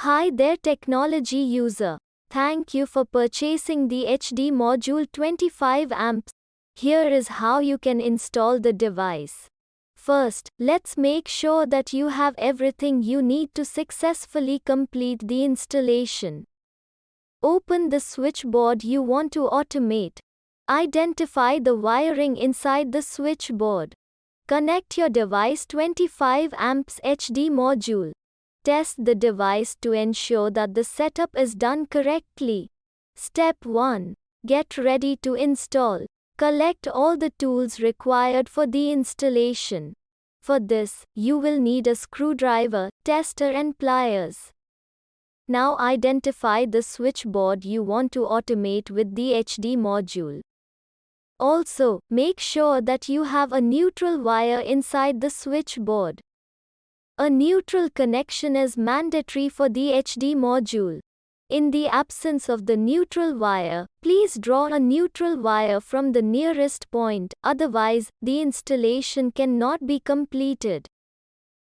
Hi there technology user. Thank you for purchasing the HD module 25 amps. Here is how you can install the device. First, let's make sure that you have everything you need to successfully complete the installation. Open the switchboard you want to automate. Identify the wiring inside the switchboard. Connect your device 25 amps HD module. Test the device to ensure that the setup is done correctly. Step 1. Get ready to install. Collect all the tools required for the installation. For this, you will need a screwdriver, tester and pliers. Now identify the switchboard you want to automate with the HD module. Also, make sure that you have a neutral wire inside the switchboard. A neutral connection is mandatory for the HD module. In the absence of the neutral wire, please draw a neutral wire from the nearest point, otherwise, the installation cannot be completed.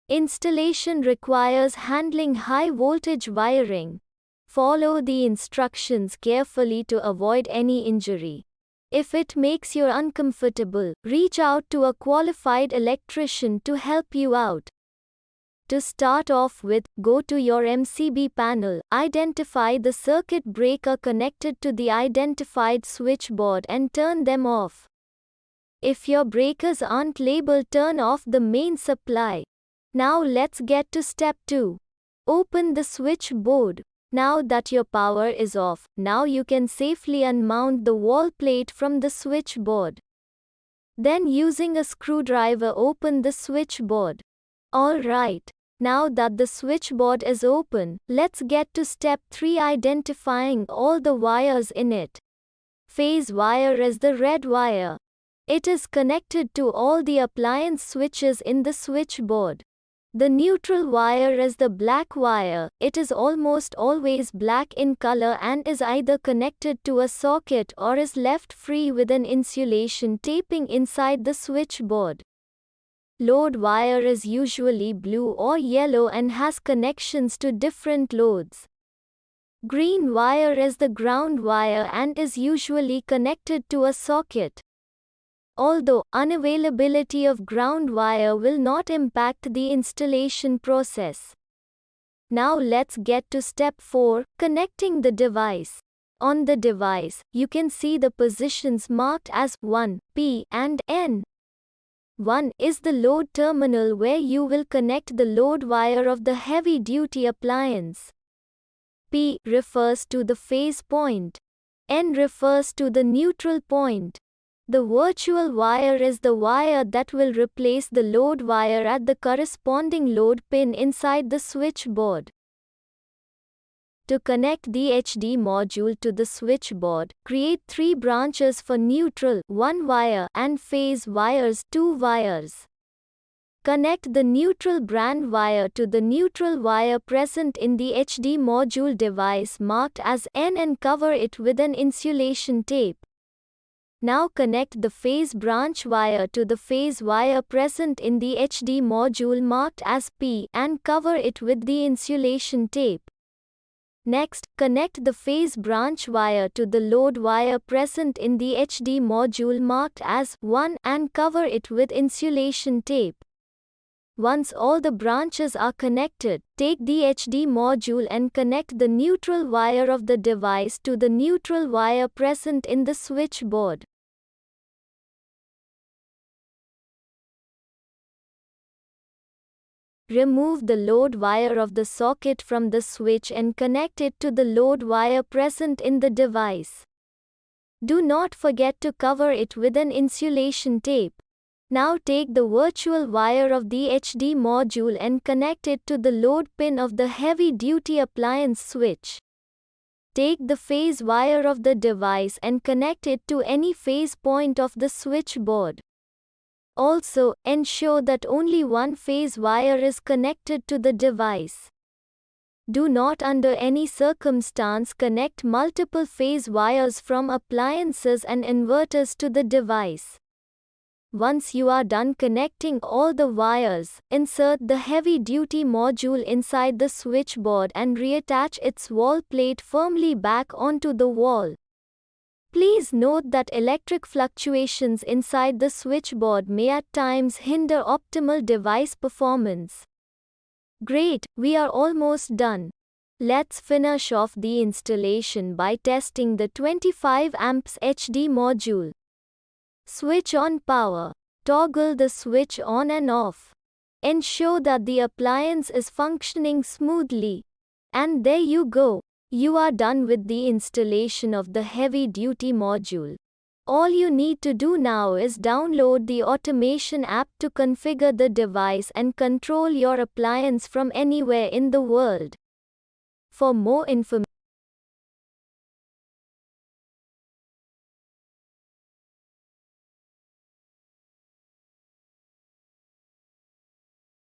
Installation requires handling high voltage wiring. Follow the instructions carefully to avoid any injury. If it makes you uncomfortable, reach out to a qualified electrician to help you out. To start off with, go to your MCB panel, identify the circuit breaker connected to the identified switchboard and turn them off. If your breakers aren't labeled, turn off the main supply. Now let's get to step 2. Open the switchboard. Now that your power is off, now you can safely unmount the wall plate from the switchboard. Then using a screwdriver open the switchboard. Alright. Now that the switchboard is open, let's get to step 3, identifying all the wires in it. Phase wire is the red wire. It is connected to all the appliance switches in the switchboard. The neutral wire is the black wire. It is almost always black in color and is either connected to a socket or is left free with an insulation taping inside the switchboard. Load wire is usually blue or yellow and has connections to different loads. Green wire is the ground wire and is usually connected to a socket. Although unavailability of ground wire will not impact the installation process. Now let's get to step 4, connecting the device. On the device, you can see the positions marked as 1, P and N. 1 is the load terminal where you will connect the load wire of the heavy-duty appliance. P refers to the phase point. N refers to the neutral point. The virtual wire is the wire that will replace the load wire at the corresponding load pin inside the switchboard. To connect the HD module to the switchboard, create 3 branches for neutral 1 wire and phase wires 2 wires. Connect the neutral brand wire to the neutral wire present in the HD module device marked as N and cover it with an insulation tape. Now connect the phase branch wire to the phase wire present in the HD module marked as P and cover it with the insulation tape. Next, connect the phase branch wire to the load wire present in the HD module marked as 1 and cover it with insulation tape. Once all the branches are connected, take the HD module and connect the neutral wire of the device to the neutral wire present in the switchboard. Remove the load wire of the socket from the switch and connect it to the load wire present in the device. Do not forget to cover it with an insulation tape. Now take the virtual wire of the HD module and connect it to the load pin of the heavy-duty appliance switch. Take the phase wire of the device and connect it to any phase point of the switchboard. Also, ensure that only one phase wire is connected to the device. Do not under any circumstance connect multiple phase wires from appliances and inverters to the device. Once you are done connecting all the wires, insert the heavy-duty module inside the switchboard and reattach its wall plate firmly back onto the wall. Please note that electric fluctuations inside the switchboard may at times hinder optimal device performance. Great, we are almost done. Let's finish off the installation by testing the 25 amps HD module. Switch on power. Toggle the switch on and off. Ensure that the appliance is functioning smoothly. And there you go. You are done with the installation of the heavy-duty module. All you need to do now is download the automation app to configure the device and control your appliance from anywhere in the world. For more information,